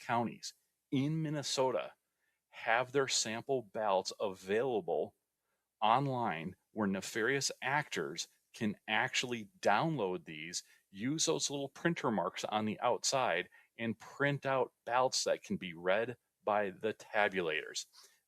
counties in Minnesota have their sample ballots available online where nefarious actors can actually download these, use those little printer marks on the outside, and print out ballots that can be read by the tabulators.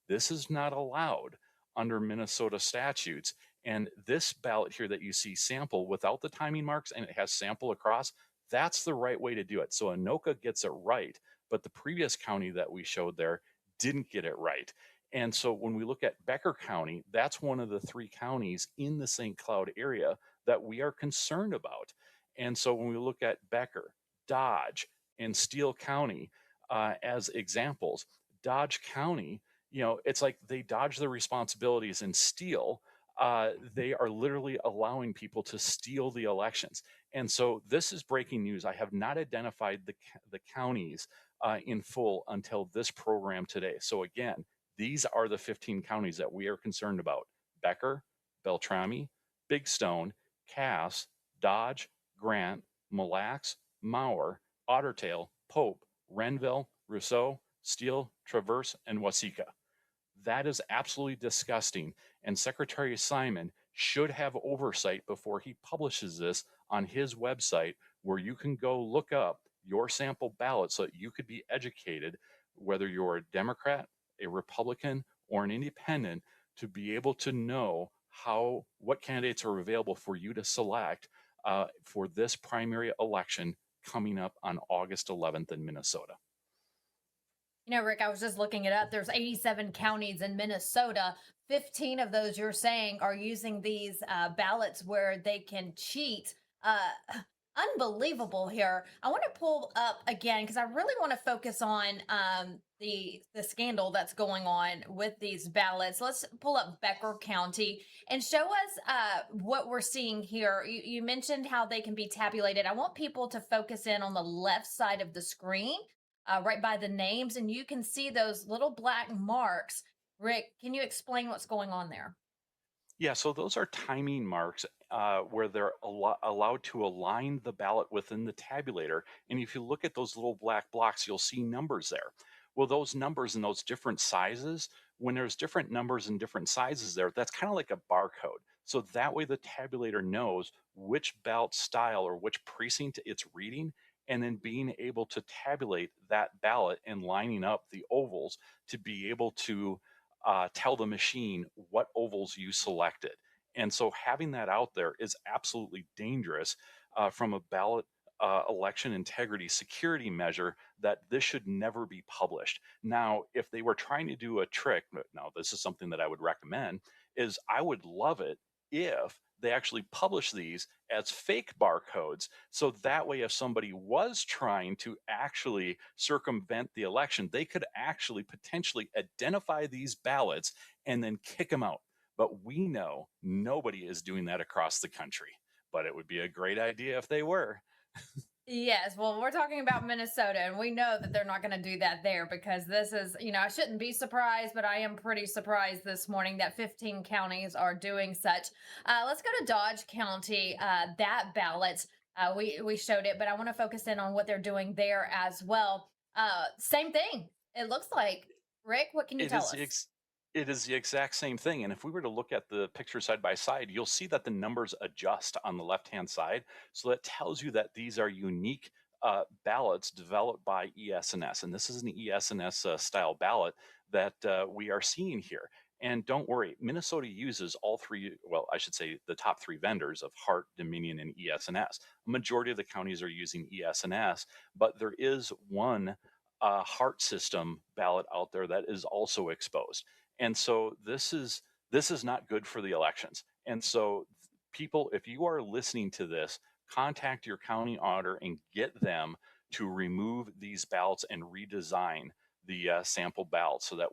This is not allowed under Minnesota statutes. And this ballot here that you see sample without the timing marks and it has sample across, that's the right way to do it. So Anoka gets it right, but the previous county that we showed there didn't get it right. And so when we look at Becker County, that's one of the three counties in the St. Cloud area that we are concerned about. And so when we look at Becker, Dodge, and Steele County as examples, Dodge County, it's like they dodge their responsibilities and steal. They are literally allowing people to steal the elections. And so this is breaking news. I have not identified the counties in full until this program today. So again, these are the 15 counties that we are concerned about: Becker, Beltrami, Big Stone, Cass, Dodge, Grant, Mille Lacs, Mower, Ottertail, Pope, Renville, Rousseau, Steele, Traverse, and Waseca. That is absolutely disgusting. And Secretary Simon should have oversight before he publishes this on his website, where you can go look up your sample ballot so that you could be educated, whether you're a Democrat, a Republican, or an independent, to be able to know what candidates are available for you to select for this primary election coming up on August 11th in Minnesota. Rick, I was just looking it up. There's 87 counties in Minnesota. 15 of those, you're saying, are using these ballots where they can cheat. Unbelievable here. I want to pull up again because I really want to focus on the scandal that's going on with these ballots. Let's pull up Becker County and show us what we're seeing here. You mentioned how they can be tabulated. I want people to focus in on the left side of the screen, right by the names, and you can see those little black marks. Rick, can you explain what's going on there? Yeah, so those are timing marks where they're allowed to align the ballot within the tabulator. And if you look at those little black blocks, you'll see numbers there. Well, those numbers in those different sizes, when there's different numbers and different sizes there, that's kind of like a barcode. So that way the tabulator knows which ballot style or which precinct it's reading, and then being able to tabulate that ballot and lining up the ovals to be able to tell the machine what ovals you selected. And so having that out there is absolutely dangerous from a ballot election integrity security measure, that this should never be published. Now, if they were trying to do a trick, now this is something that I would recommend, is I would love it if they actually publish these as fake barcodes. So that way, if somebody was trying to actually circumvent the election, they could actually potentially identify these ballots and then kick them out. But we know nobody is doing that across the country. But it would be a great idea if they were. Yes, well, we're talking about Minnesota, and we know that they're not going to do that there because this is, I shouldn't be surprised, but I am pretty surprised this morning that 15 counties are doing such. Let's go to Dodge County. That ballot, we showed it, but I want to focus in on what they're doing there as well. Same thing. It looks like. Rick, what can you tell us? It is the exact same thing. And if we were to look at the picture side by side, you'll see that the numbers adjust on the left-hand side. So that tells you that these are unique ballots developed by ES&S. And this is an ES&S style ballot that we are seeing here. And don't worry, Minnesota uses all three, well, I should say the top three vendors of Hart, Dominion, and ES&S. A majority of the counties are using ES&S, but there is one Hart system ballot out there that is also exposed. And so this is not good for the elections. And so people, if you are listening to this, contact your county auditor and get them to remove these ballots and redesign the sample ballots so that